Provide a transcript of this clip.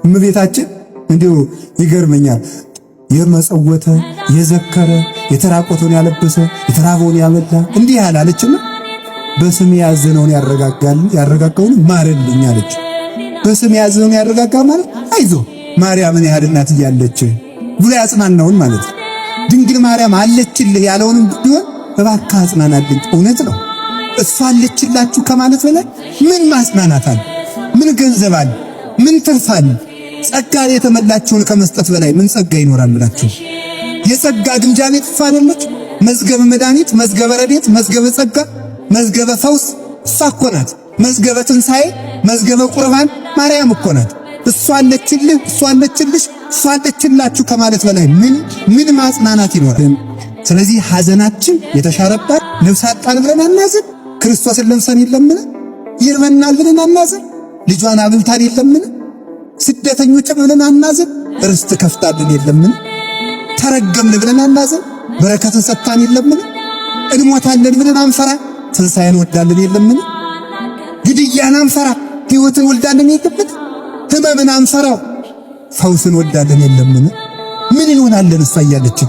እመቤታችን እንዲሁ ይገርመኛል። የመጸወተ የዘከረ የተራቆተውን ያለበሰ የተራበውን ያበላ እንዲህ ያላለችና በስም ያዘነውን ያረጋጋውን ማረልኝ አለች። በስም ያዘነውን ያረጋጋ ማለት አይዞ ማርያምን ያህል እናት እያለች ብሎ ያጽናናውን ማለት ነው። ድንግል ማርያም አለችልህ ያለውንም ቢሆን እባክህ አጽናናልኝ። እውነት ነው። እሷ አለችላችሁ ከማለት በላይ ምን ማጽናናት አለ? ምን ገንዘብ አለ? ምን ትርፍ አለ? ጸጋ የተመላችውን ከመስጠት በላይ ምን ጸጋ ይኖራል ብላችሁ? የጸጋ ግምጃ ቤት እሷ አይደለች? መዝገበ መድኃኒት፣ መዝገበ ረድኤት፣ መዝገበ ጸጋ፣ መዝገበ ፈውስ እሷ እኮ ናት። መዝገበ ትንሣኤ፣ መዝገበ ቁርባን ማርያም እኮ ናት። እሷ አለችልህ፣ እሷ አለችልሽ፣ እሷ አለችላችሁ ከማለት በላይ ምን ማጽናናት ይኖራል? ስለዚህ ሐዘናችን የተሻረባት ነፍስ አጣን ብለን አናዝን። ክርስቶስን ለብሰን የለምን? ይርበናል ብለን አናዝን። ልጇን አብልታን የለምን? ስደተኞች ብለን አናዝን። ርስት ከፍታልን የለምን? ተረገምን ብለን አናዝን። በረከትን ሰጥታን የለምን? እንሞታለን ብለን አንፈራ። ትንሣኤን ወዳልን የለምን? ግድያን አንፈራ። ሕይወትን ወልዳልን የለምን? ሕመምን አንፈራው። ፈውስን ወዳልን የለምን? ምን እንሆናለን እሷ እያለችን